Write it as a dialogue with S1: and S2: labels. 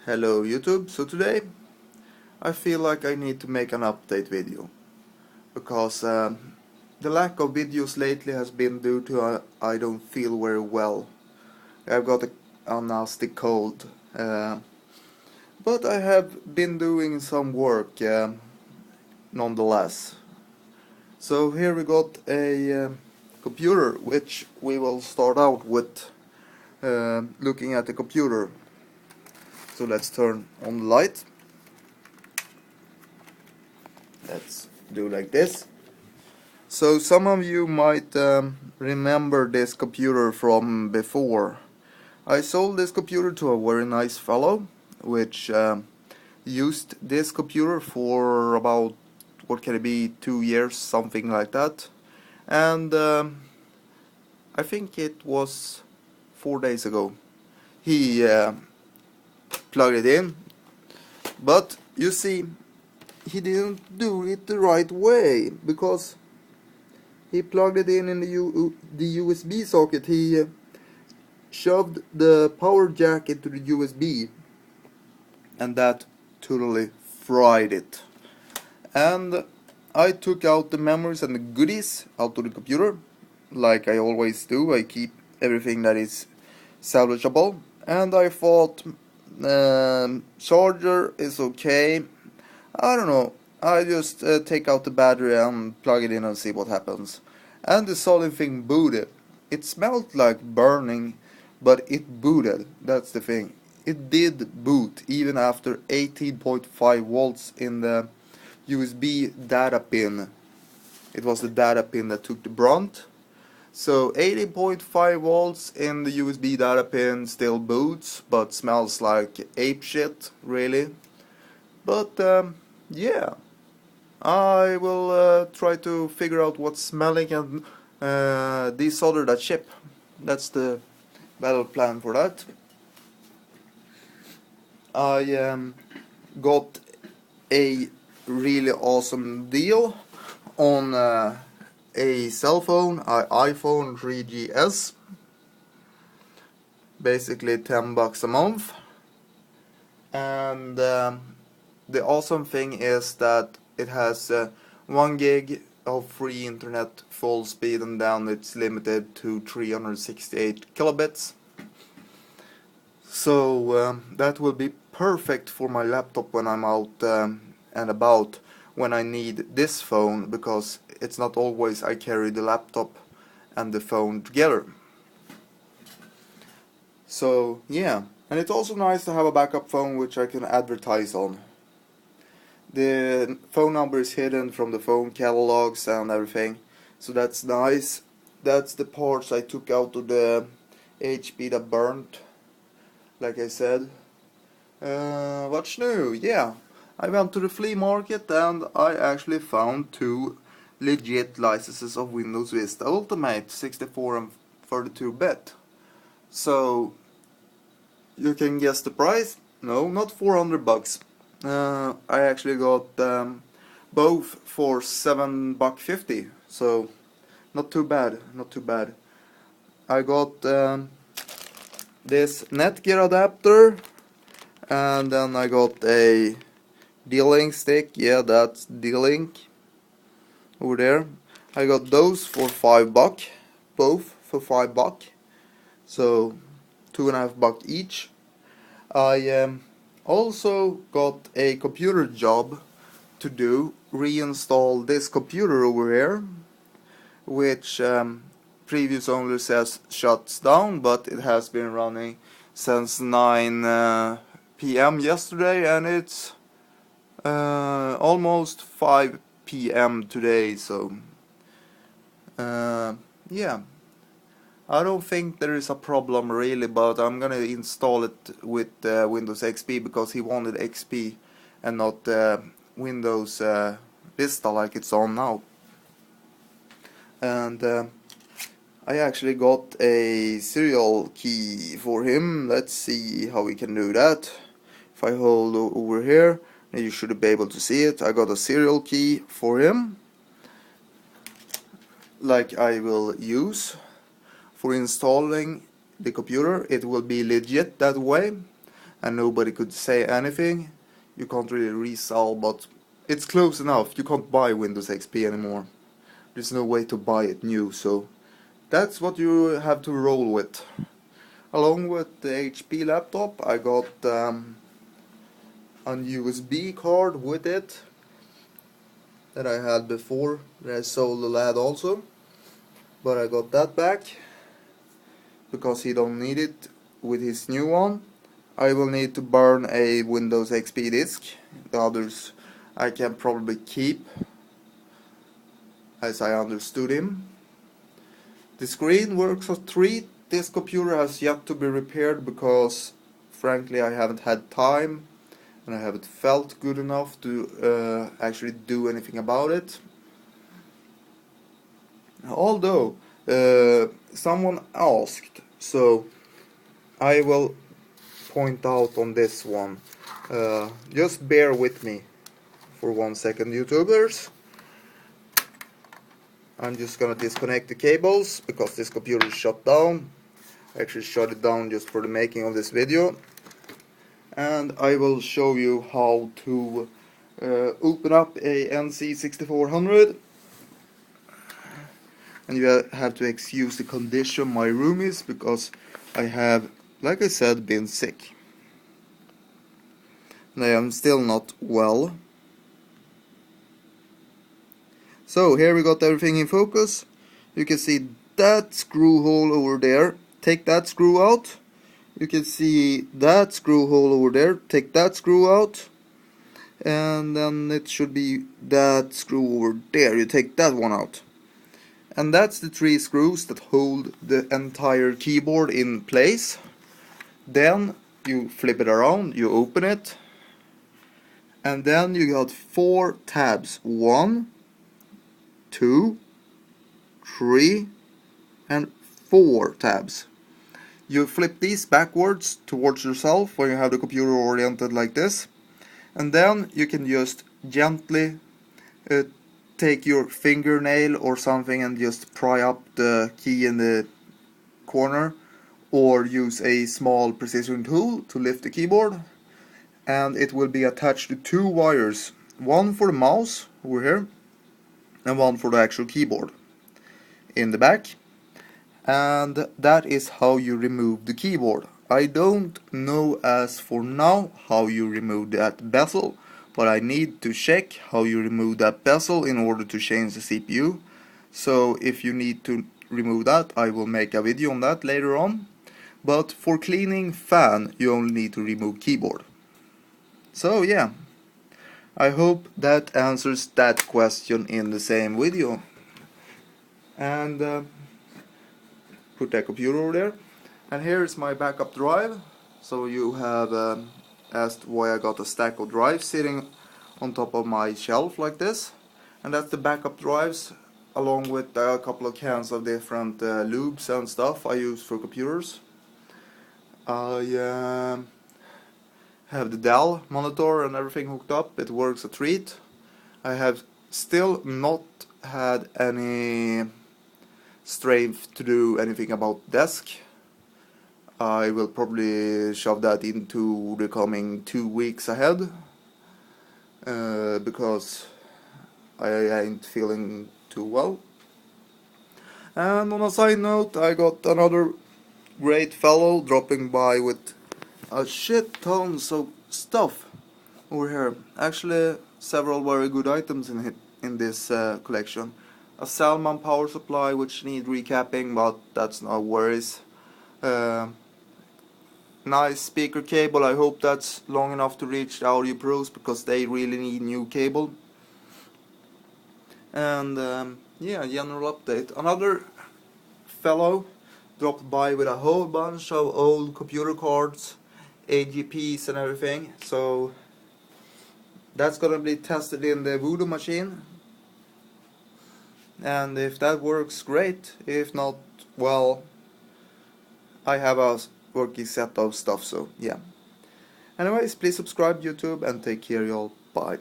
S1: Hello YouTube, so today I feel like I need to make an update video because the lack of videos lately has been due to I don't feel very well. I've got a nasty cold, but I have been doing some work nonetheless. So here we got a computer which we will start out with looking at the computer. So let's turn on the light. Let's do like this. So some of you might remember this computer from before. I sold this computer to a very nice fellow which used this computer for about, what can it be, 2 years, something like that. And I think it was 4 days ago he plugged it in, but you see, he didn't do it the right way, because he plugged it in the USB socket. He shoved the power jack into the USB, and that totally fried it. And I took out the memories and the goodies out of the computer, like I always do. I keep everything that is salvageable, and I thought charger is okay. I don't know, I just take out the battery and plug it in and see what happens. And the solid thing booted. It smelled like burning, but it booted. That's the thing. It did boot even after 18.5 volts in the USB data pin. It was the data pin that took the brunt. So 18.5 volts in the USB data pin still boots, but smells like ape shit, really. But yeah, I will try to figure out what's smelling and desolder that chip. That's the battle plan for that. I got a really awesome deal on a cell phone, iPhone 3GS. Basically $10 a month. And the awesome thing is that it has 1 gig of free internet full speed, and then it's limited to 368 kilobits. So that will be perfect for my laptop when I'm out and about, when I need this phone, because it's not always I carry the laptop and the phone together. So yeah, and it's also nice to have a backup phone which I can advertise on. The phone number is hidden from the phone catalogs and everything, so that's nice. That's the parts I took out of the HP that burnt, like I said. What's new? Yeah, I went to the flea market and I actually found 2 legit licenses of Windows Vista Ultimate 64 and 32-bit. So you can guess the price. No, not $400. I actually got both for $7.50, so not too bad, not too bad. I got this Netgear adapter, and then I got a D-Link stick. Yeah, that's D-Link over there. I got those for $5, both for $5, so $2.50 each. I also got a computer job to do, reinstall this computer over here, which previous owner says shuts down, but it has been running since 9 PM yesterday, and it's almost 5 PM today, so yeah. I don't think there is a problem really, but I'm gonna install it with Windows XP, because he wanted XP and not Windows Vista like it's on now. And I actually got a serial key for him. Let's see how we can do that. If I hold over here, then you should be able to see it. I got a serial key for him, like I will use for installing the computer. It will be legit that way. and nobody could say anything. You can't really resell, but it's close enough. You can't buy Windows XP anymore. There's no way to buy it new, so that's what you have to roll with. Along with the HP laptop, I got a USB card with it that I had before, that I sold the lad also, but I got that back because he don't need it with his new one. I will need to burn a Windows XP disk. The others I can probably keep, as I understood him. The screen works at 3. This computer has yet to be repaired because frankly I haven't had time and I haven't felt good enough to actually do anything about it. Although someone asked, so I will point out on this one. Just bear with me for 1 second, YouTubers. I'm just gonna disconnect the cables because this computer is shut down. I actually shut it down just for the making of this video. And I will show you how to open up a nc6400. And you have to excuse the condition my room is because I have, like I said, been sick. And I am still not well. So here we got everything in focus. You can see that screw hole over there. Take that screw out. You can see that screw hole over there. Take that screw out. And then it should be that screw over there. You take that one out. And that's the 3 screws that hold the entire keyboard in place. Then you flip it around, you open it. And then you got 4 tabs. 1, 2, 3, and 4 tabs. You flip these backwards towards yourself when you have the computer oriented like this, and then you can just gently take your fingernail or something and just pry up the key in the corner, or use a small precision tool to lift the keyboard, and it will be attached to 2 wires, one for the mouse over here and one for the actual keyboard in the back. And that is how you remove the keyboard. I don't know as for now how you remove that bezel, but I need to check how you remove that bezel in order to change the CPU. So if you need to remove that, I will make a video on that later on. But for cleaning fan, you only need to remove keyboard. So yeah, I hope that answers that question in the same video. And put that computer over there. And here is my backup drive. So you have asked why I got a stack of drives sitting on top of my shelf like this. And that's the backup drives, along with a couple of cans of different lubes and stuff I use for computers. I have the Dell monitor and everything hooked up. It works a treat. I have still not had any strength to do anything about desk. I will probably shove that into the coming 2 weeks ahead, because I ain't feeling too well. And on a side note, I got another great fellow dropping by with a shit tons of stuff over here. Actually, several very good items in this collection. A Salmon power supply which need recapping, but that's no worries. Nice speaker cable. I hope that's long enough to reach the Audio Pros because they really need new cable. And yeah, general update. Another fellow dropped by with a whole bunch of old computer cards, AGPs and everything. So that's gonna be tested in the Voodoo machine. And if that works, great. If not, well, I have a working set of stuff, so yeah. Anyways, please subscribe YouTube and take care, y'all. Bye.